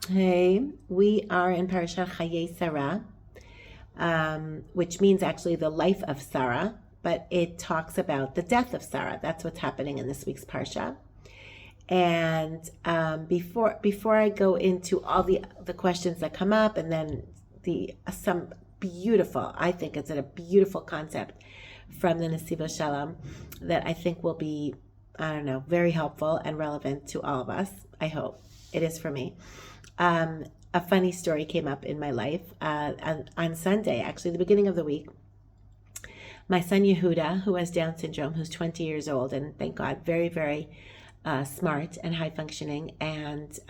Hey, we are in Parashat Chaye Sarah, which means actually the life of Sarah, but it talks about the death of Sarah. That's what's happening in this week's Parsha. And before I go into all the questions that come up, and then some beautiful, I think it's a beautiful concept from the Nesiva Shalom that I think will be, I don't know, very helpful and relevant to all of us. I hope it is for me. A funny story came up in my life on Sunday, actually, the beginning of the week. My son Yehuda, who has Down syndrome, who's 20 years old, and thank God, very, very smart and high functioning. And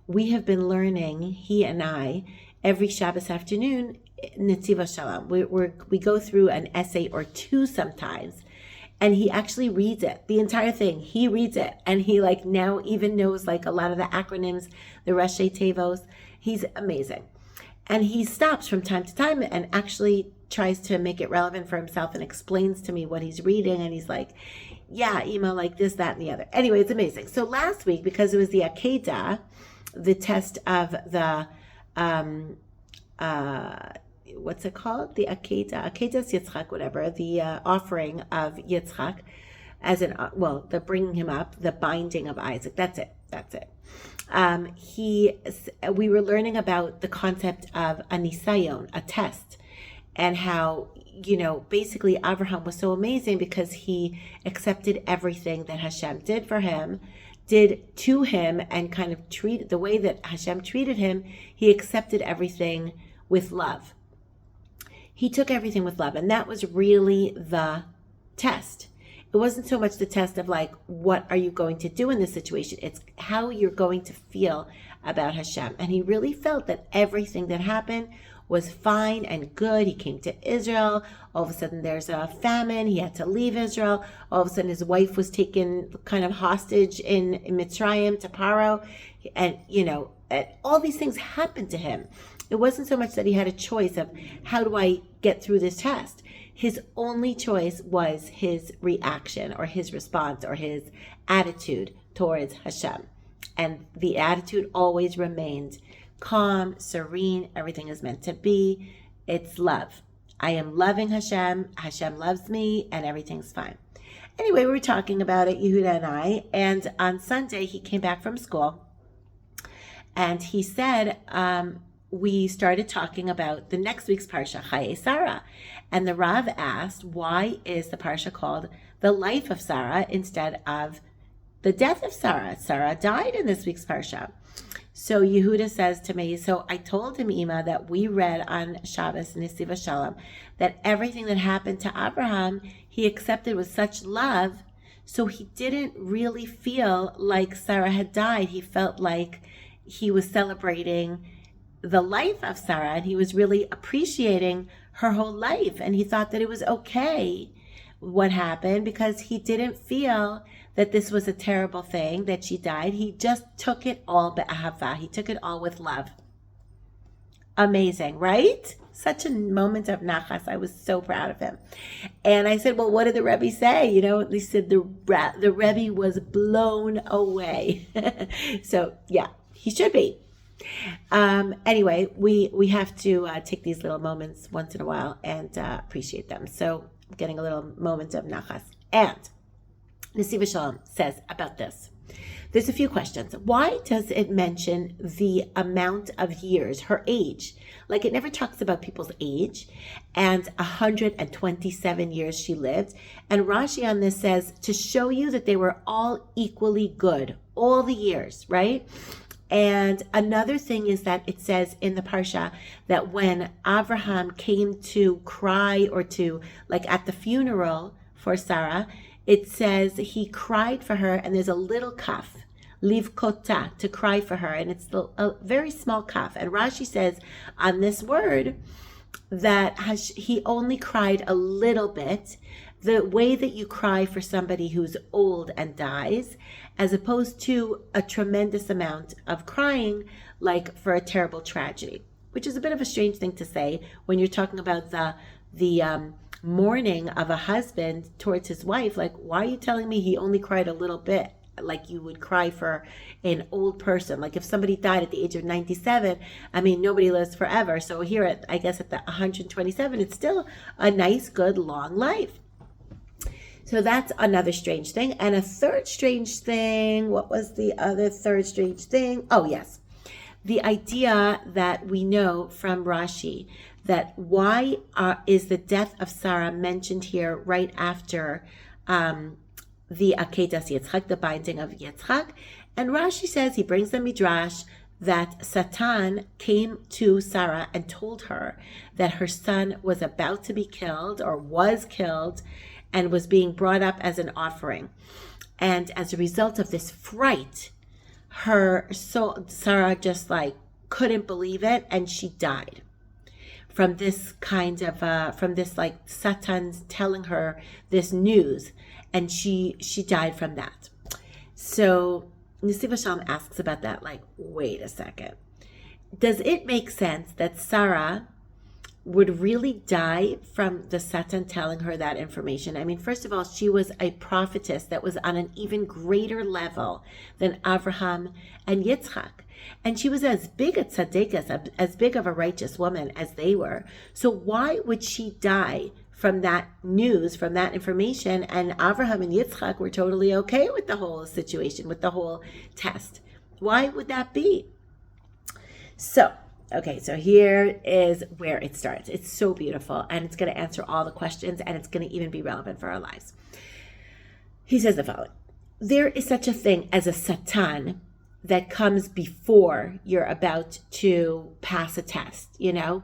we have been learning, he and I, every Shabbos afternoon, Netziva Shalom. We go through an essay or two sometimes. And he actually reads it, the entire thing. He reads it. And he now even knows a lot of the acronyms, the Rashi Tevos. He's amazing. And he stops from time to time and actually tries to make it relevant for himself and explains to me what he's reading. And he's like, yeah, Ima, this, that, and the other. Anyway, it's amazing. So last week, because it was the Akedah, the test of the, what's it called? The Akedah Yitzchak, whatever, the offering of Yitzchak, as the bringing him up, the binding of Isaac. That's it. We were learning about the concept of a nisayon, a test, and how, basically Abraham was so amazing because he accepted everything that Hashem did for him, did to him, and kind of treated the way that Hashem treated him. He accepted everything with love. He took everything with love, and that was really the test. It wasn't so much the test of what are you going to do in this situation? It's how you're going to feel about Hashem. And he really felt that everything that happened was fine and good. He came to Israel. All of a sudden there's a famine. He had to leave Israel. All of a sudden his wife was taken kind of hostage in Mitzrayim to Paro. And, and all these things happened to him. It wasn't so much that he had a choice of how do I get through this test. His only choice was his reaction or his response or his attitude towards Hashem. And the attitude always remained calm, serene. Everything is meant to be. It's love. I am loving Hashem. Hashem loves me, and everything's fine. Anyway, we were talking about it, Yehuda and I. And on Sunday, he came back from school. And he said, we started talking about the next week's Parsha, Chaye Sarah. And the Rav asked, why is the Parsha called the life of Sarah instead of the death of Sarah? Sarah died in this week's Parsha. So Yehuda says to me, so I told him, Ima, that we read on Shabbos, Nesiva Shalom, that everything that happened to Abraham, he accepted with such love. So he didn't really feel like Sarah had died. He felt like he was celebrating the life of Sarah, and he was really appreciating her whole life, and he thought that it was okay what happened because he didn't feel that this was a terrible thing that she died. He just took it all be'ahava. He took it all with love. Amazing, right? Such a moment of nachas. I was so proud of him. And I said, well, what did the Rebbe say? They said the Rebbe was blown away. So yeah, he should be. Anyway, we have to take these little moments once in a while and appreciate them. So I'm getting a little moment of nachas. And Nesiva Shalom says about this. There's a few questions. Why does it mention the amount of years, her age? It never talks about people's age, and 127 years she lived. And Rashi on this says to show you that they were all equally good, all the years, right? And another thing is that it says in the Parsha that when Abraham came to cry or to, at the funeral for Sarah, it says he cried for her, and there's a little kaf, livkota, to cry for her, and it's a very small kaf. And Rashi says on this word that he only cried a little bit, the way that you cry for somebody who's old and dies, as opposed to a tremendous amount of crying for a terrible tragedy, which is a bit of a strange thing to say when you're talking about the mourning of a husband towards his wife. Why are you telling me he only cried a little bit? like you would cry for an old person. Like if somebody died at the age of 97, I mean, nobody lives forever. So here at, I guess at the 127, it's still a nice, good, long life. So that's another strange thing. And a third strange thing, what was the other third strange thing? Oh, yes. The idea that we know from Rashi that why is the death of Sarah mentioned here right after the Akedas Yitzchak, the binding of Yitzchak? And Rashi says, he brings the Midrash, that Satan came to Sarah and told her that her son was about to be killed or was killed and was being brought up as an offering. And as a result of this fright, Sarah just like couldn't believe it, and she died from this kind of from this like Satan telling her this news, and she died from that. So Nesiva Shalom asks about that, like, wait a second, does it make sense that Sarah would really die from the Satan telling her that information? I mean, first of all, she was a prophetess that was on an even greater level than Avraham and Yitzchak. And she was as big a tzaddikas, as big of a righteous woman as they were. So why would she die from that news, from that information? And Avraham and Yitzchak were totally okay with the whole situation, with the whole test. Why would that be? So, okay, so here is where it starts. It's so beautiful, and it's going to answer all the questions, and it's going to even be relevant for our lives. He says the following: there is such a thing as a Satan that comes before you're about to pass a test,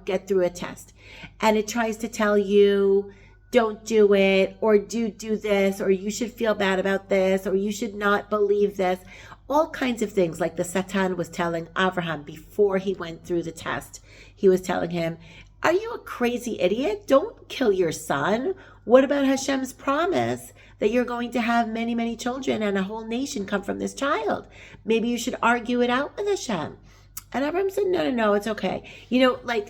get through a test. And it tries to tell you, don't do it, or do this, or you should feel bad about this, or you should not believe this. All kinds of things, like the Satan was telling Avraham before he went through the test. He was telling him, are you a crazy idiot? Don't kill your son. What about Hashem's promise that you're going to have many, many children and a whole nation come from this child? Maybe you should argue it out with Hashem. And Abraham said, no, it's okay.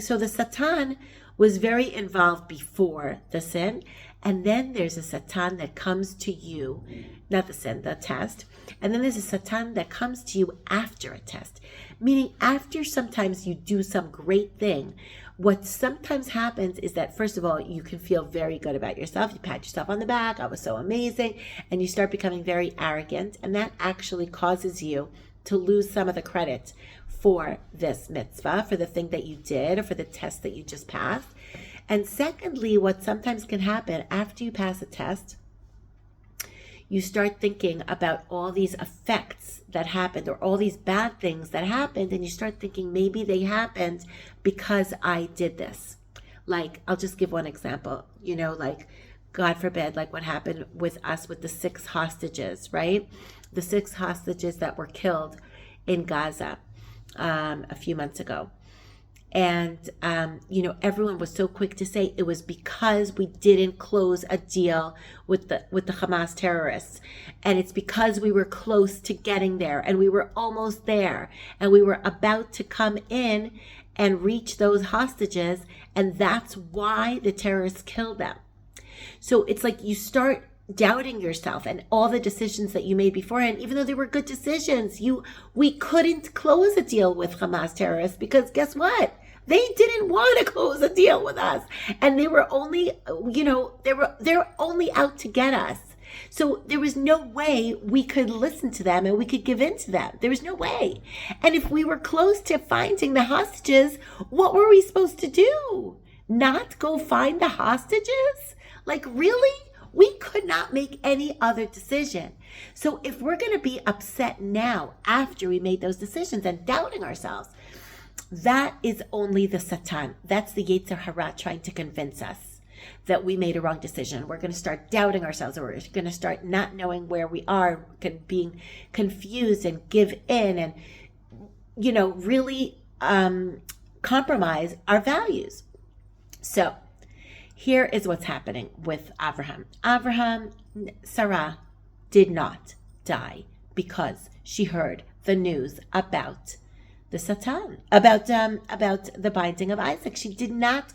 So the Satan was very involved before the sin. And then there's a Satan that comes to you, not the sin, the test. And then there's a Satan that comes to you after a test. Meaning after sometimes you do some great thing, what sometimes happens is that, first of all, you can feel very good about yourself. You pat yourself on the back. I was so amazing. And you start becoming very arrogant. And that actually causes you to lose some of the credit for this mitzvah, for the thing that you did, or for the test that you just passed. And secondly, what sometimes can happen after you pass a test, you start thinking about all these effects that happened, or all these bad things that happened, and you start thinking maybe they happened because I did this. Like, I'll just give one example, like, God forbid, like what happened with us with the 6 hostages, right? The 6 hostages that were killed in Gaza a few months ago. And, everyone was so quick to say it was because we didn't close a deal with the Hamas terrorists. And it's because we were close to getting there, and we were almost there, and we were about to come in and reach those hostages. And that's why the terrorists killed them. So it's like you start doubting yourself and all the decisions that you made beforehand, even though they were good decisions. We couldn't close a deal with Hamas terrorists because guess what? They didn't want to close a deal with us, and they were only, they're only out to get us. So there was no way we could listen to them and we could give in to them. There was no way. And if we were close to finding the hostages, what were we supposed to do? Not go find the hostages? Like, really? We could not make any other decision. So if we're going to be upset now after we made those decisions and doubting ourselves, that is only the Satan. That's the yetzer hara trying to convince us that we made a wrong decision. We're going to start doubting ourselves, or we're going to start not knowing where we are, being confused and give in and, really compromise our values. So here is what's happening with Avraham. Sarah did not die because she heard the news about the Satan, about the binding of Isaac. She did not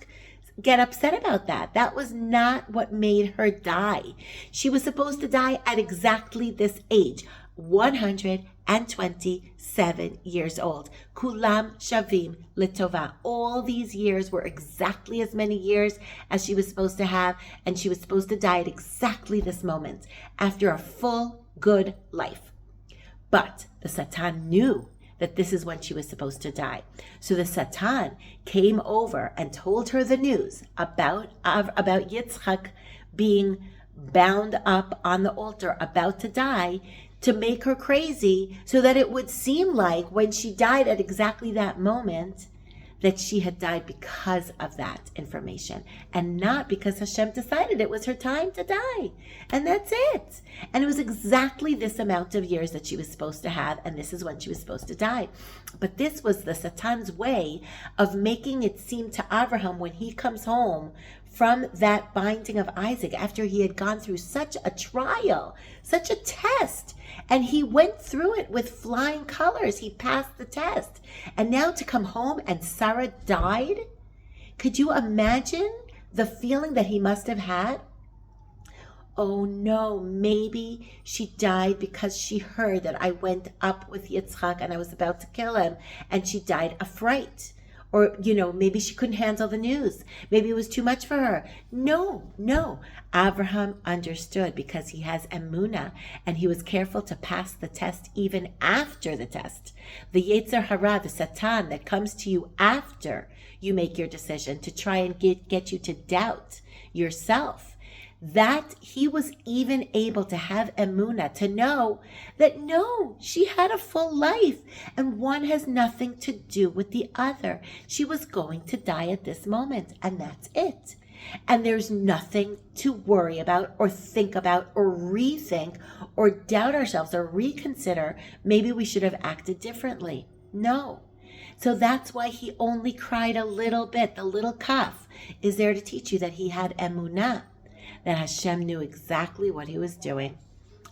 get upset about that. That was not what made her die. She was supposed to die at exactly this age, 127 years old. Kulam shavim litova. All these years were exactly as many years as she was supposed to have, and she was supposed to die at exactly this moment, after a full, good life. But the Satan knew that this is when she was supposed to die. So the Satan came over and told her the news about Yitzchak being bound up on the altar, about to die, to make her crazy, so that it would seem like when she died at exactly that moment, that she had died because of that information, and not because Hashem decided it was her time to die. And that's it. And it was exactly this amount of years that she was supposed to have, and this is when she was supposed to die. But this was the Satan's way of making it seem to Abraham, when he comes home from that binding of Isaac, after he had gone through such a trial, such a test, and he went through it with flying colors. He passed the test. And now to come home and Sarah died? Could you imagine the feeling that he must have had? Oh no, maybe she died because she heard that I went up with Yitzchak and I was about to kill him, and she died of fright. Or, maybe she couldn't handle the news. Maybe it was too much for her. No. Abraham understood, because he has emunah, and he was careful to pass the test even after the test. The yetzer hara, the Satan that comes to you after you make your decision to try and get you to doubt yourself, that he was even able to have emunah, to know that no, she had a full life, and one has nothing to do with the other. She was going to die at this moment, and that's it. And there's nothing to worry about or think about or rethink or doubt ourselves or reconsider. Maybe we should have acted differently. No. So that's why he only cried a little bit. The little kaf is there to teach you that he had emunah, that Hashem knew exactly what he was doing,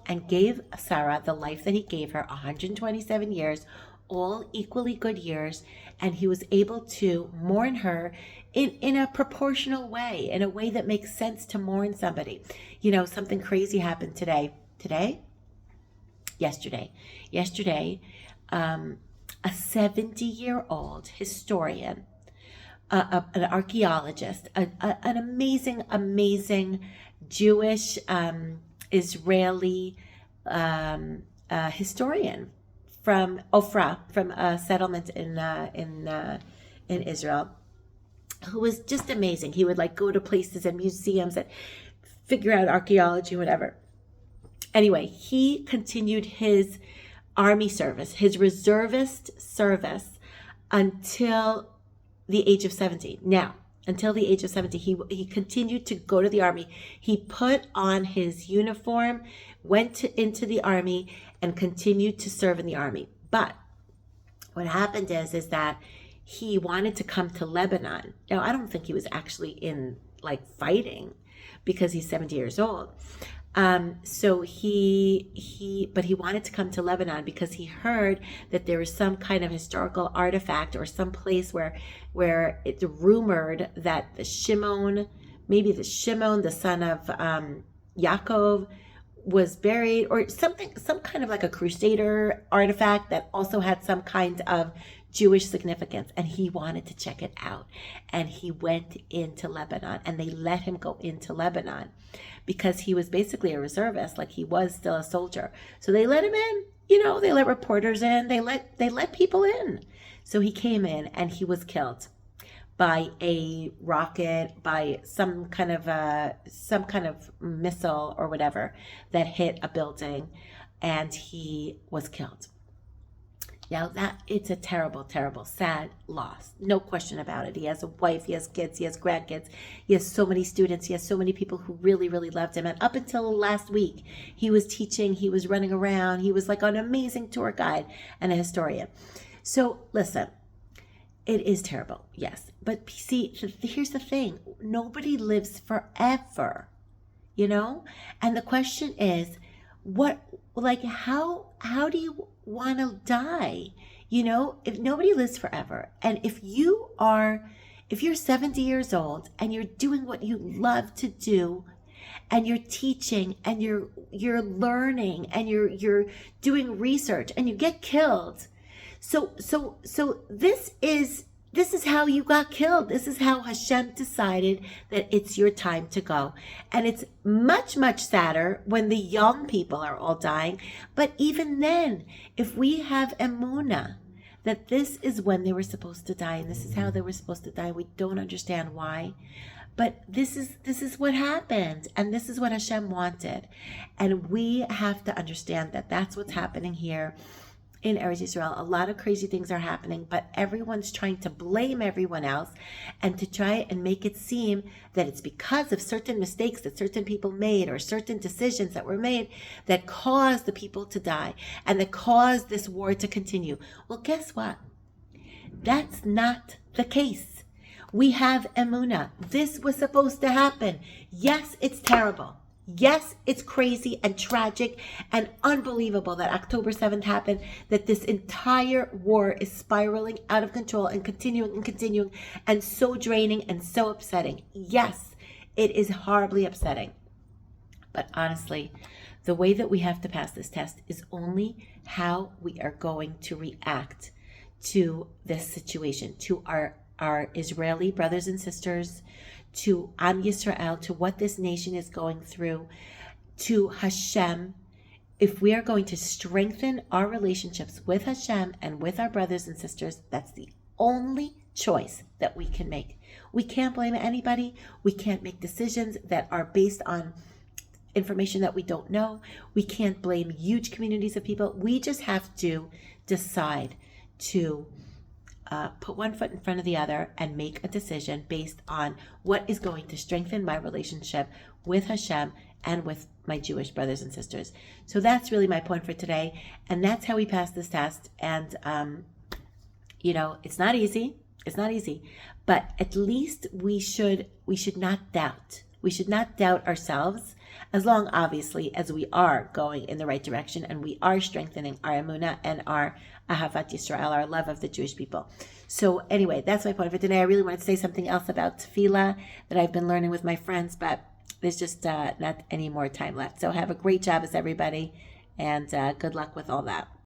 and gave Sarah the life that he gave her, 127 years, all equally good years, and he was able to mourn her in a proportional way, in a way that makes sense to mourn somebody. Something crazy happened today. Yesterday, a 70-year-old historian, an archaeologist, an amazing Jewish Israeli historian from Ofra, from a settlement in Israel, who was just amazing. He would go to places and museums and figure out archaeology, whatever. Anyway, he continued his army service, his reservist service, until the age of 70. Now, until the age of 70, he continued to go to the army. He put on his uniform, went into the army, and continued to serve in the army. But what happened is that he wanted to come to Lebanon. Now, I don't think he was actually in fighting, because he's 70 years old. So but he wanted to come to Lebanon because he heard that there was some kind of historical artifact or some place where it's rumored that Shimon, the son of Yaakov, was buried, or some kind of a crusader artifact that also had some kind of Jewish significance, and he wanted to check it out. And he went into Lebanon, and they let him go into Lebanon because he was basically a reservist, he was still a soldier. So they let him in, they let reporters in, they let people in. So he came in, and he was killed by a rocket, by some kind of missile or whatever that hit a building, and he was killed. Now it's a terrible, terrible, sad loss. No question about it. He has a wife, he has kids, he has grandkids, he has so many students, he has so many people who really, really loved him. And up until last week, he was teaching, he was running around, he was an amazing tour guide and a historian. So listen, it is terrible, yes. But see, here's the thing. Nobody lives forever, And the question is, how do you want to die? If nobody lives forever, and if you're 70 years old and you're doing what you love to do, and you're teaching and you're learning and you're doing research and you get killed. So this is how you got killed. This is how Hashem decided that it's your time to go. And it's much, much sadder when the young people are all dying. But even then, if we have emunah, that this is when they were supposed to die and this is how they were supposed to die, we don't understand why. But this is what happened, and this is what Hashem wanted. And we have to understand that that's what's happening here in Eretz Yisrael. A lot of crazy things are happening, but everyone's trying to blame everyone else and to try and make it seem that it's because of certain mistakes that certain people made or certain decisions that were made that caused the people to die and that caused this war to continue. Well, guess what? That's not the case. We have emunah. This was supposed to happen. Yes, it's terrible. Yes, it's crazy and tragic and unbelievable that October 7th happened, that this entire war is spiraling out of control and continuing and so draining and so upsetting. Yes, it is horribly upsetting. But honestly, the way that we have to pass this test is only how we are going to react to this situation, to our Israeli brothers and sisters, to Am Yisrael, to what this nation is going through, to Hashem. If we are going to strengthen our relationships with Hashem and with our brothers and sisters, that's the only choice that we can make. We can't blame anybody. We can't make decisions that are based on information that we don't know. We can't blame huge communities of people. We just have to decide to put one foot in front of the other and make a decision based on what is going to strengthen my relationship with Hashem and with my Jewish brothers and sisters. So that's really my point for today. And that's how we pass this test. And, it's not easy. It's not easy. But at least we should not doubt. We should not doubt ourselves, as long, obviously, as we are going in the right direction and we are strengthening our emunah and our ahavat Yisrael, our love of the Jewish people. So anyway, that's my point for today. I really wanted to say something else about tefillah that I've been learning with my friends, but there's just not any more time left. So have a great Shabbos, everybody, and good luck with all that.